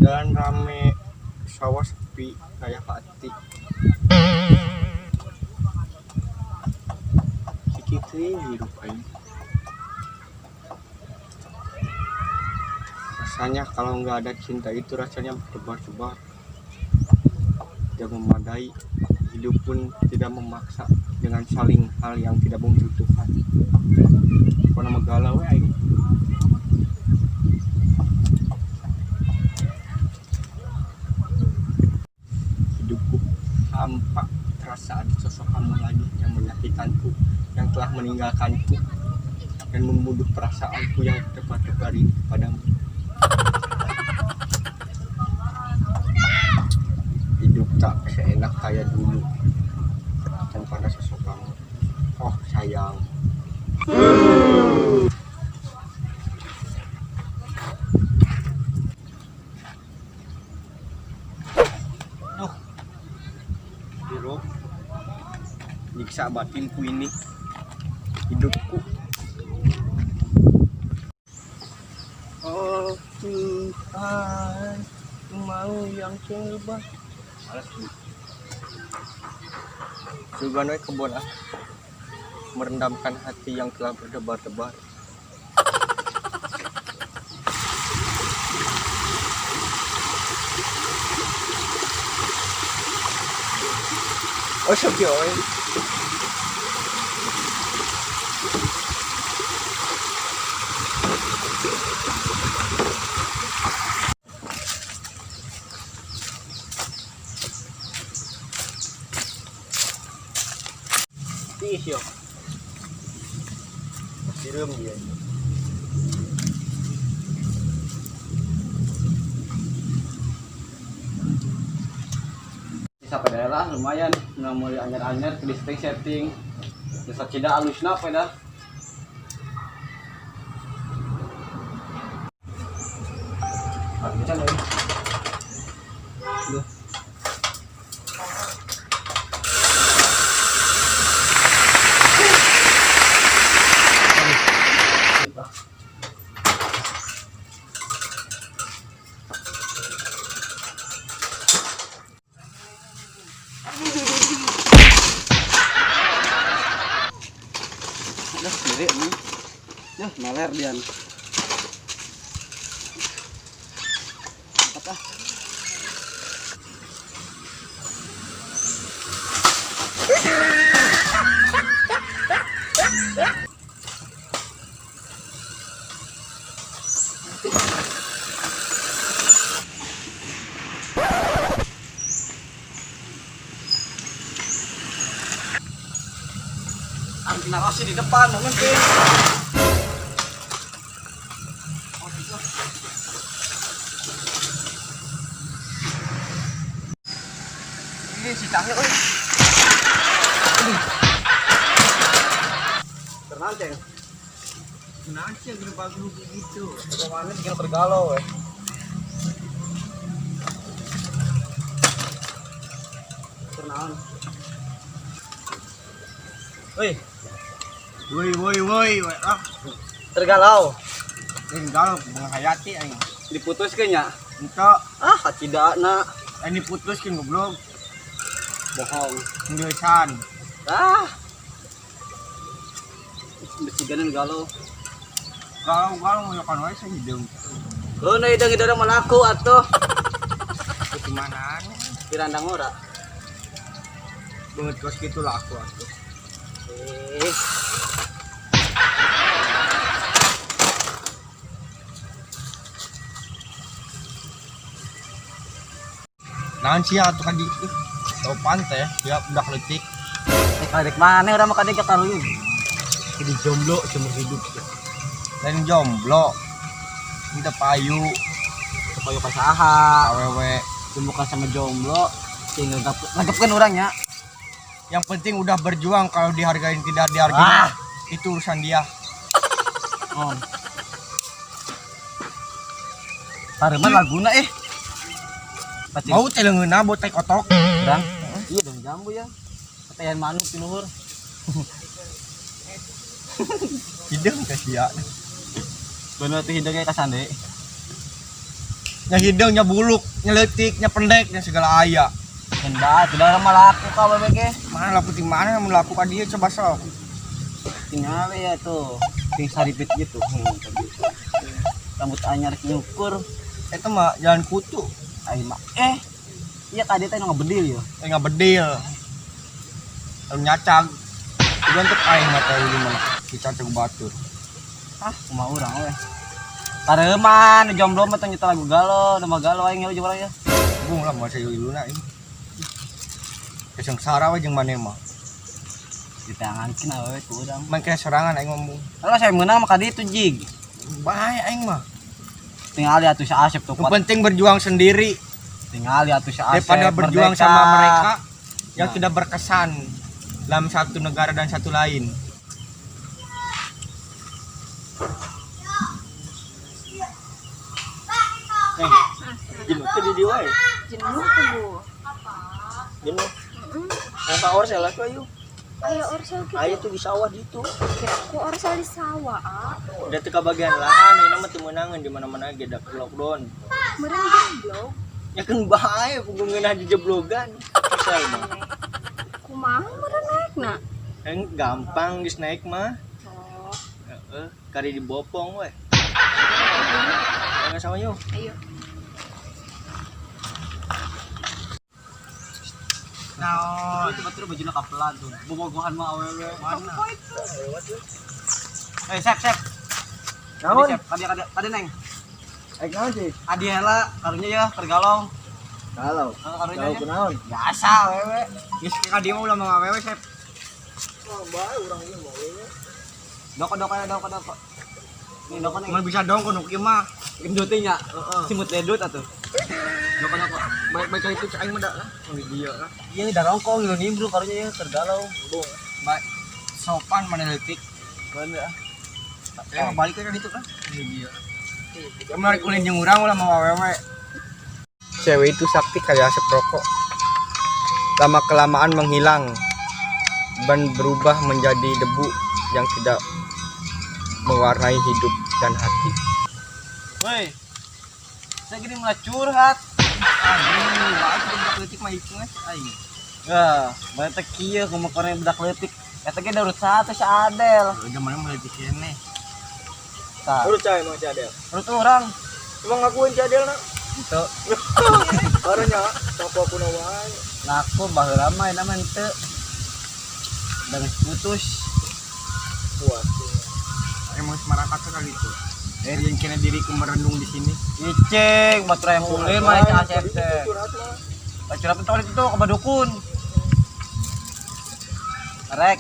dan rame, sawah sepi kayak hati. Segitu hidup aja. Rasanya kalau nggak ada cinta itu rasanya berdebar-debar, tidak memadai. Hidup pun tidak memaksa dengan saling hal yang tidak membutuhkan. Pernah magalau ya. Hidupku hampa, terasa ada sosok kamu lagi yang menyakitkanku, yang telah meninggalkanku dan membunuh perasaanku yang terdebar ini padamu. Hidup tak seenak kayak dulu tanpa ada sosok kamu. Oh sayang. Bro, nyiksa batinku ini, hidupku. Oh Tuhan, mau yang coba. Malas nih. Juga naik kebun merendamkan hati yang telah berdebar-debar. Oh Sogyoy. Tisyo. Sirum dia. Bisa daerah lumayan, mulai anyar-anyar ke setting bisa tidak halusna pada bisa lagi duh. Sendiri nih, ya meler dian. Apa? Angin narasi di depan mungkin. Ini si cangnya, oi. Ternanceng. Ternanceng gerubah-gerubah begitu. Kemana tinggal bergalau, Ternaun. Woi, ah. Tergalau. Tergalau menghayati aing. Diputuskeun nya? Entok. Ah, hacidana. Ini putuskeun goblok. Bohong. Ngeusan. Ah. Besiganan galau. Galau ngoyokan wae sih hideung. Heuna hideung mah laku atuh. Di mana? Di randang ora. Beungeut kos kitu laku atuh. Naon sih atuh kan di topan teh ya udah letik. Kadek mana udah mah kadek karuy. Jadi jomblo seumur hidup. Lain jomblo. Minta payu. Payu ka saha? Awewe tumbukan sama jomblo tinggal ngagepkeun urangnya. Yang penting udah berjuang, kalau dihargain tidak dihargain itu urusan dia. Oh. Tareman laguna mau telengeuna botek otok. Urang. Iya dong jambu ya. Ketean manuk di luhur. Hideung ka sia. Bener teh hidungnya ka sande. nya hidung, nya buluk, nya leutik, nya pendek, nya segala aya. Hendak tidak lama laku ka bebek. Mana laku di mana mau laku ka dia coba sok. Tinggal ya tuh. Ting saripit gitu. Rambut anyar nyukur. Eta mah jalan kutu. Aing mah iya tadi teh ngebedil ya. Ngabedil. Lalu nyacag. Itu untuk aing mah teh di mana. Dicacag batur. Kumaha urang we. Kareuman jomblo mah teh nyetel lagu galau, nama galau aing jeung urang ya. Bung lah masa iluna ini. Kesengsara we jeung maneh mah. Ditangankeun awewe ku urang. Man kaya sorangan aing ngomong. Kalau saya menang mah ka ditu jig. Bae aing mah. Tinggal atuh si Asep tuh. Yang penting berjuang sendiri Tinggal atuh si Asep. daripada berjuang sama mereka yang tidak berkesan dalam satu negara dan satu lain. Jenuh tuh di wae. Jenuh tuh bu. Jenuh. Napa orsel lah ayo. Ayo orsel gitu. Ayo tuh di sawah gitu. Ku orsel di sawah. Udah teu bagian lahan, ini mah teu meunangan di mana-mana ge da lockdown. Meureun jomblo. Ya kan bae punggungeunah di jeblogan. Orsel mah. Kumaha meureun naikna? Gampang geus naik mah. Oh, Heeh, kari dibopong we. Enggak sama yuk. ayo. Nah, itu betul bajunya kapelan tuh. Bobogohan mah awewe mana? Sep. Naon? Sep, kadi neng. Aik naon sih? Adi hela karunya ya tergalong. Galau. Karunya Galau ya. kunaon? Biasa awewe. Geus ka dia mah ulah mah awewe sep. Oh, bae urang ieu mah awewe. Doko. Nih doko nih. Mun bisa dong kudu kieu mah. Gendutinya. Simut ledut atuh. Doko. Baik-baik kali itu aing mah da lah. Dia lah. Iya nih darongkong lu nimbrung karunya ya tergalong. Bung. Baik. Sopan mana leutik. Bener. Ya balik ke ditu kan. Dia. Kemarin ulin jeung urang ulah mau awewe. Cewek itu sakti kayak asap rokok. Lama kelamaan menghilang dan berubah menjadi debu yang tidak mewarnai hidup dan hati. Woi. Saya gini malah curhat. Aduh, baik budak leutik mah itu aing. Ya, bae teh kieu kumakornya budak leutik. Eta ge urut satu si Adel. Udah mana mau leutik kene. Tah, Urut cai mah Cadel. urut urang. Cuma ngakuin Cadel na. Itu Orangnya toko kuno wae. ngaku baheula mah eta mah teu. Dan putus. Puas. Emang semarakat kali itu. Yang kena diriku merendung di sini. Iceng, batur yang ulin mah eta Asep teh. Curhat teh itu ka badukun. Rek,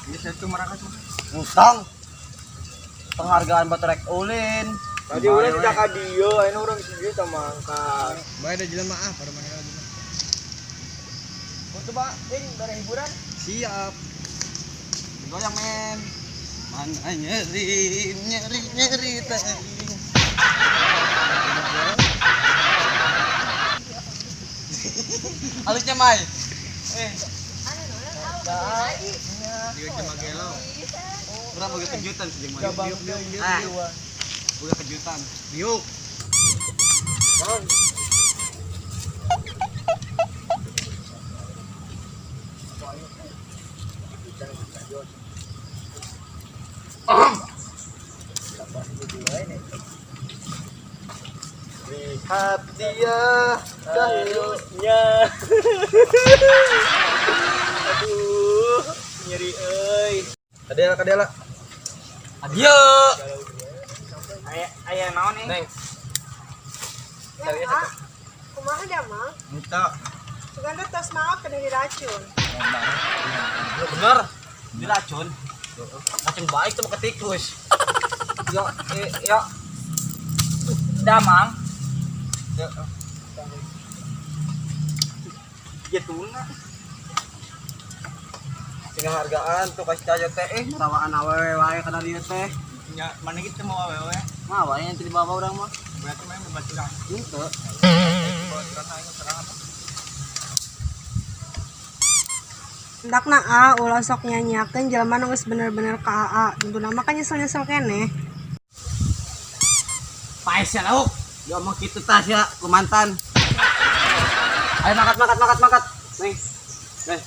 Ini saya tuh marakat. utang. Penghargaan batur rek ulin. Tadi urang tidak ka dieu, ayeuna urang di dieu teh mangkat. Bae da jalan maaf pada mana lagi. Untuk Pak, dari hiburan. Siap. Goyang men. Mana nyeri teh. Halusnya Mai. Dia cuma gelo. Urang boga kejutan sih jeung Mai. Ah, Boga kejutan. biuk. Lihat dia dahinya. Aduh, nyeri euy. Kadela. Adio. Aya naon nih? Neng. Ya, kumaha da mah? Minta. Suganda tos maaf kena diracun. Bener. Diracun. Racun baik tuh ke tikus. Yo. Damang. Getuna. Tinggal hargaan tuh kasih aja teh. Tawaan awewe wae kana dieu teh. Ya, mana kita mau awewe? Mah wae yang tadi bawa urang mah. Berarti main berbatu dah. Henteu. Hendakna ulah sok nyanyiakeun jelema nu geus bener-bener ka tentu nama kan nyesel-nyesel keneh. paes ya lauk. Dia omong gitu tas ya, kumantan. Ayo makat. Nih. Nih.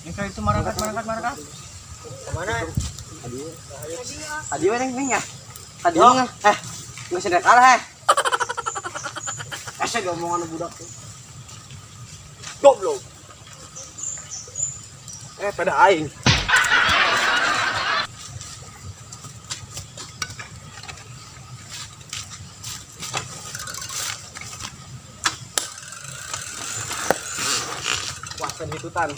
Ini itu marakat. Kemana? Adieu neng ya. Adieu nggak? Nggak sedek kalah Asa diomongan budak tuh. Goblok. Pada aing. Puasan hitutan.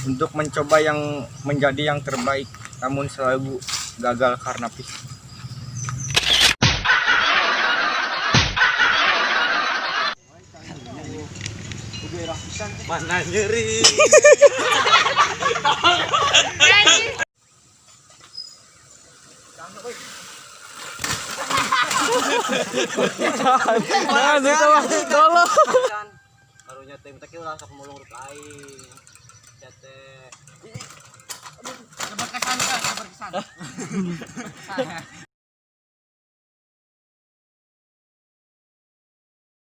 Untuk mencoba yang menjadi yang terbaik, namun selalu gagal karena fisik. Mana nyeri? Nah, itu mah tolong. Barunya tim teki ulah sok mulung rut aing. Cate. Aduh, berkesan.